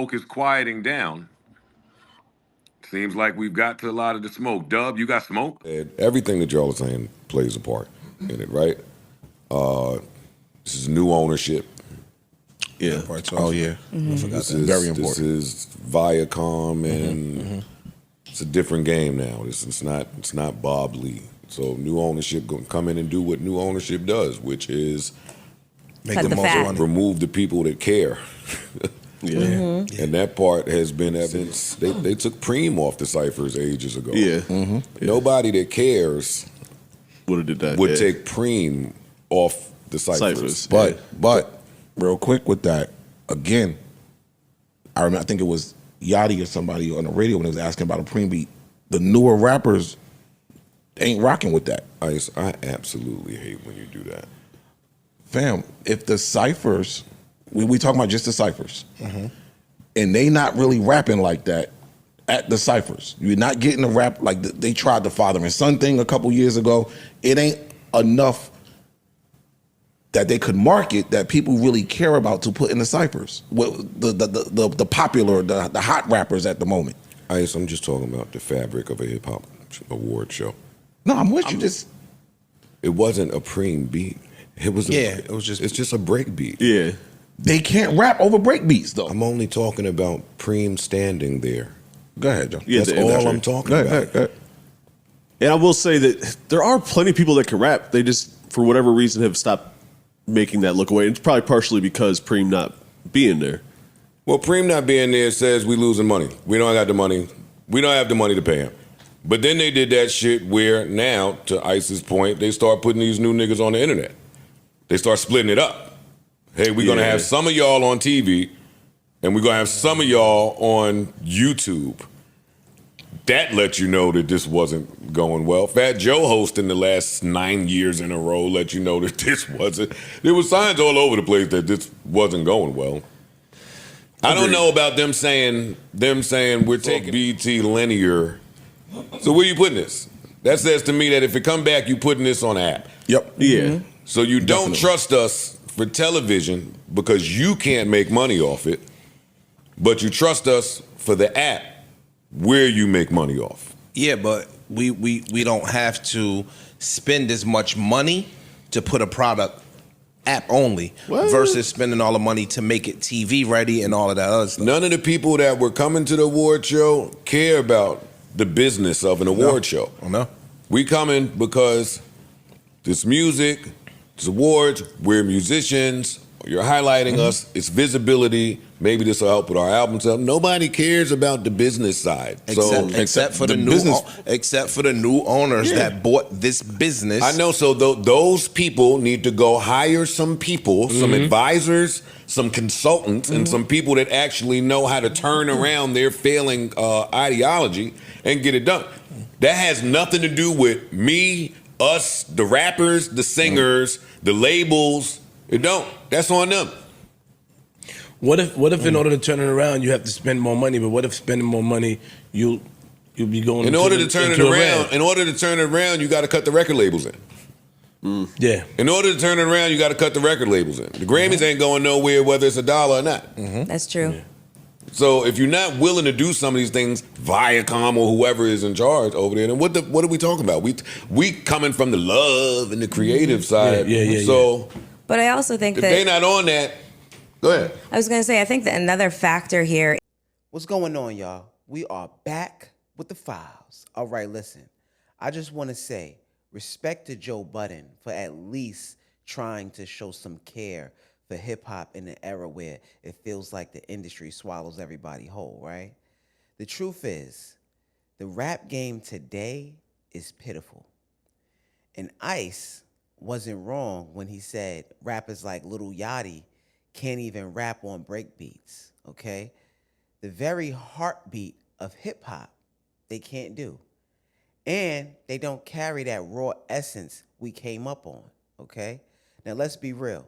smoke is quieting down. Seems like we've got to a lot of the smoke. Dub, you got smoke? And everything that y'all are saying plays a part in it, right? This is new ownership. Yeah. Oh yeah. I forgot This that. is Very important. This is Viacom, and it's a different game now. It's not Bob Lee. So new ownership going to come in and do what new ownership does, which is Make Cut the the most fat. money. remove the people that care. Yeah. And that part has been evidence. They took Preem off the ciphers ages ago. Yeah. Nobody that cares Would have did that. would yeah. take Preem off the ciphers. Ciphers. But real quick with that, again, I remember I think it was Yachty or somebody on the radio when he was asking about a preem beat. The newer rappers ain't rocking with that. I absolutely hate when you do that. Fam, if the ciphers, we talking about just the ciphers, and they not really rapping like that at the ciphers. You're not getting a rap like they tried the father and son thing a couple years ago. It ain't enough that they could market that people really care about to put in the ciphers. The popular, the hot rappers at the moment. I'm just talking about the fabric of a hip hop award show. No, I'm with you. It wasn't a Preem beat. It was it's just a break beat. Yeah. They can't rap over break beats though. I'm only talking about Preem standing there. Go ahead, Joe. Yeah, That's the all industry. I'm talking Go about. ahead, go ahead. And I will say that there are plenty of people that can rap. They just, for whatever reason, have stopped making that look away. It's probably partially because Preem not being there. Well, Preem not being there says we losing money. We don't got the money. We don't have the money to pay him. But then they did that shit where now, to Ice's point, they start putting these new niggas on the internet. They start splitting it up. Hey, we're gonna have some of y'all on TV, and we're gonna have some of y'all on YouTube. That let you know that this wasn't going well. Fat Joe hosting the last 9 years in a row let you know that this wasn't. There was signs all over the place that this wasn't going well. I don't know about them saying we're taking BT linear. So where you putting this? That says to me that if it come back, you putting this on an app. Yep. Yeah. So you don't trust us for television because you can't make money off it, but you trust us for the app where you make money off. Yeah, but we don't have to spend as much money to put a product app only versus spending all the money to make it TV ready and all of that other stuff. None of the people that were coming to the award show care about the business of an award show. Oh, no. We coming because this music, this awards, we're musicians, you're highlighting us, it's visibility, maybe this will help with our album stuff. Nobody cares about the business side. Except for the new owners that bought this business. I know, so those people need to go hire some people, some advisors, some consultants, and some people that actually know how to turn around their failing ideology and get it done. That has nothing to do with me, us, the rappers, the singers, the labels. It don't. That's on them. What if in order to turn it around you have to spend more money? But what if spending more money you'll be going In order to turn it around, you got to cut the record labels in. Yeah. In order to turn it around, you got to cut the record labels in. The Grammys ain't going nowhere whether it's $1 or not. That's true. Yeah. So if you're not willing to do some of these things, Viacom or whoever is in charge over there, then what are we talking about? We coming from the love and the creative side. Yeah. So But I also think if that they're not on that, go ahead. I was going to say I think that another factor here. What's going on, y'all? We are back with the files. All right, listen. I just want to say respect to Joe Budden for at least trying to show some care for hip-hop in an era where it feels like the industry swallows everybody whole, right? The truth is, the rap game today is pitiful. And Ice wasn't wrong when he said rappers like Lil Yachty can't even rap on breakbeats, okay? The very heartbeat of hip-hop, they can't do. And they don't carry that raw essence we came up on, okay? Now, let's be real.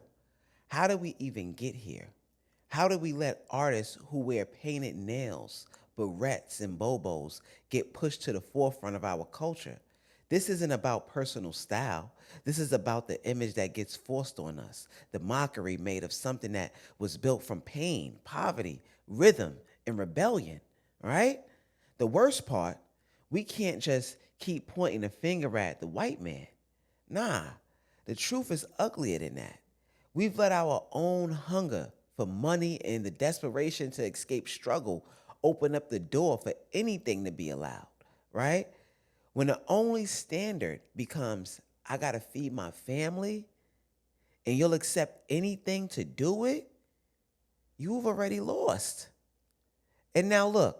How did we even get here? How did we let artists who wear painted nails, barrettes, and bobos get pushed to the forefront of our culture? This isn't about personal style. This is about the image that gets forced on us, the mockery made of something that was built from pain, poverty, rhythm, and rebellion, right? The worst part, we can't just keep pointing a finger at the white man. Nah, the truth is uglier than that. We've let our own hunger for money and the desperation to escape struggle open up the door for anything to be allowed, right? When the only standard becomes, I gotta feed my family, and you'll accept anything to do it, you've already lost. And now look,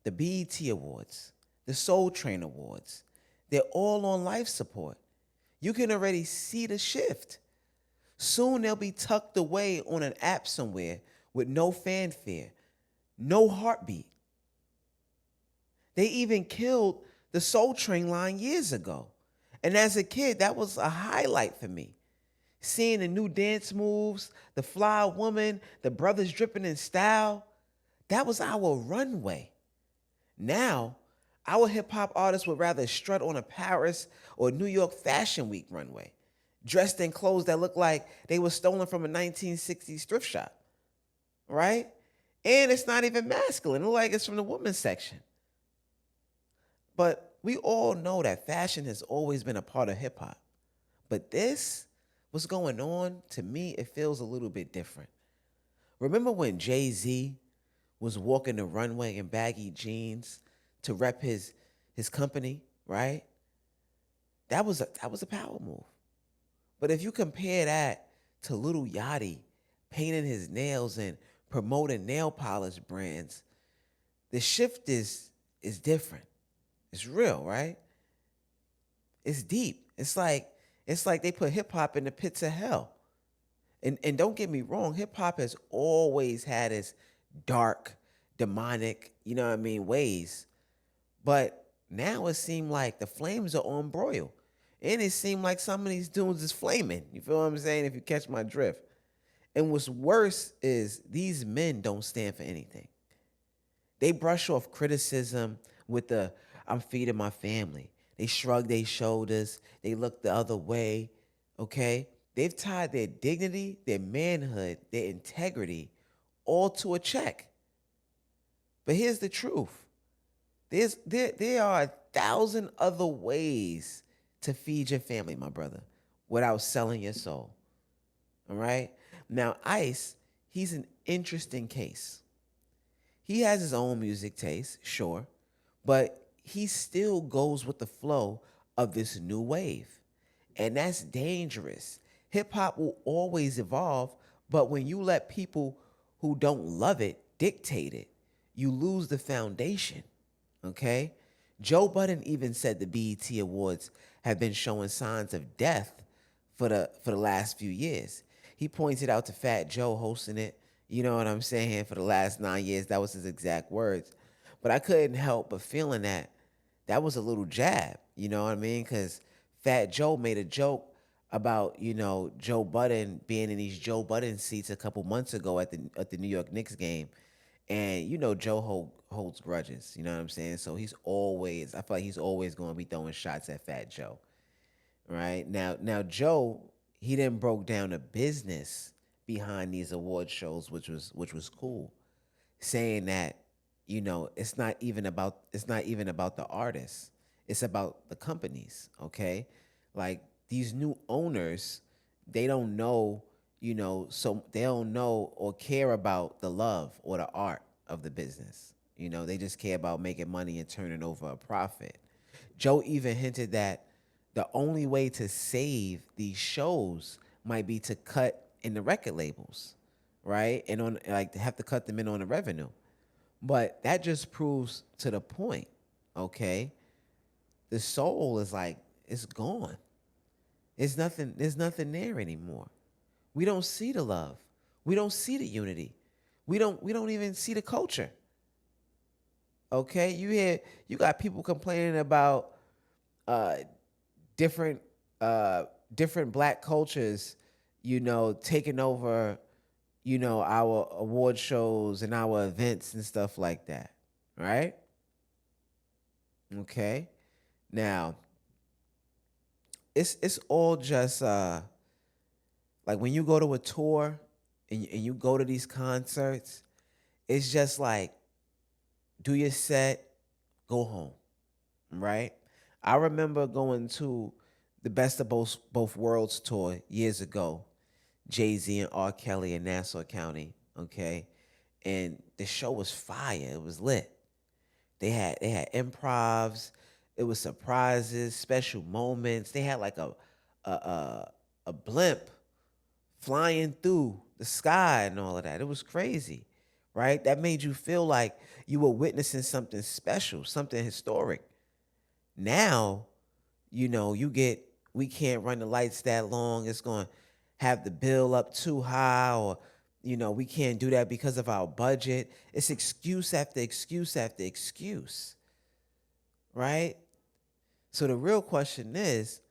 the BET Awards, the Soul Train Awards, they're all on life support. You can already see the shift. Soon they'll be tucked away on an app somewhere with no fanfare, no heartbeat. They even killed the Soul Train line years ago. And as a kid, that was a highlight for me. Seeing the new dance moves, the fly woman, the brothers dripping in style, that was our runway. Now, our hip hop artists would rather strut on a Paris or New York Fashion Week runway, dressed in clothes that look like they were stolen from a 1960s thrift shop, right? And it's not even masculine. It looks like it's from the women's section. But we all know that fashion has always been a part of hip hop. But this, what's going on, to me, it feels a little bit different. Remember when Jay-Z was walking the runway in baggy jeans to rep his company, right? That was a power move. But if you compare that to Lil Yachty painting his nails and promoting nail polish brands, the shift is different. It's real, right? It's deep. It's like they put hip hop in the pits of hell. And don't get me wrong, hip hop has always had its dark, demonic, ways. But now it seems like the flames are on broil. And it seems like some of these dudes is flaming. You feel what I'm saying? If you catch my drift. And what's worse is these men don't stand for anything. They brush off criticism with the, I'm feeding my family. They shrug their shoulders. They look the other way, okay? They've tied their dignity, their manhood, their integrity, all to a check. But here's the truth. There are 1,000 other ways to feed your family, my brother, without selling your soul. All right? Now, Ice, he's an interesting case. He has his own music taste, sure, but he still goes with the flow of this new wave. And that's dangerous. Hip hop will always evolve, but when you let people who don't love it dictate it, you lose the foundation. Okay? Joe Budden even said the BET Awards have been showing signs of death for the last few years. He pointed out to Fat Joe hosting it, you know what I'm saying, for the last 9 years. That was his exact words. But I couldn't help but feeling that was a little jab, you know what I mean? Because Fat Joe made a joke about, Joe Budden being in these Joe Budden seats a couple months ago at the New York Knicks game. And Joe holds grudges, you know what I'm saying? So I feel like he's always going to be throwing shots at Fat Joe, right? Now Joe, he then broke down the business behind these award shows, which was cool, saying that it's not even about the artists, it's about the companies, okay? Like these new owners, they don't know. So they don't know or care about the love or the art of the business. They just care about making money and turning over a profit. Joe even hinted that the only way to save these shows might be to cut in the record labels, right? And have to cut them in on the revenue. But that just proves to the point, okay? The soul is it's gone. There's nothing there anymore. We don't see the love. We don't see the unity. We don't even see the culture. Okay? You got people complaining about different black cultures, taking over, our award shows and our events and stuff like that. Right? Okay? Now, it's all just like when you go to a tour and you go to these concerts, it's just like, do your set, go home, right? I remember going to the Best of Both Worlds tour years ago, Jay-Z and R. Kelly in Nassau County, okay? And the show was fire. It was lit. They had improvs, it was surprises, special moments. They had like a blimp flying through the sky and all of that. It was crazy, right? That made you feel like you were witnessing something special, something historic. Now, we can't run the lights that long. It's going to have the bill up too high, or, we can't do that because of our budget. It's excuse after excuse after excuse, right? So the real question is,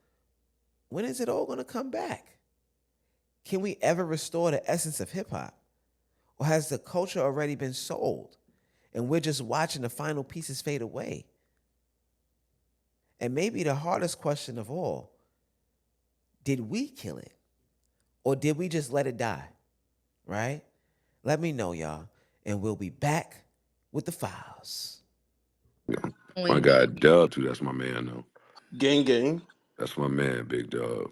when is it all going to come back? Can we ever restore the essence of hip hop? Or has the culture already been sold and we're just watching the final pieces fade away? And maybe the hardest question of all, did we kill it? Or did we just let it die? Right? Let me know, y'all. And we'll be back with the files. My guy Dub too. That's my man though. Gang gang. That's my man, Big Dub.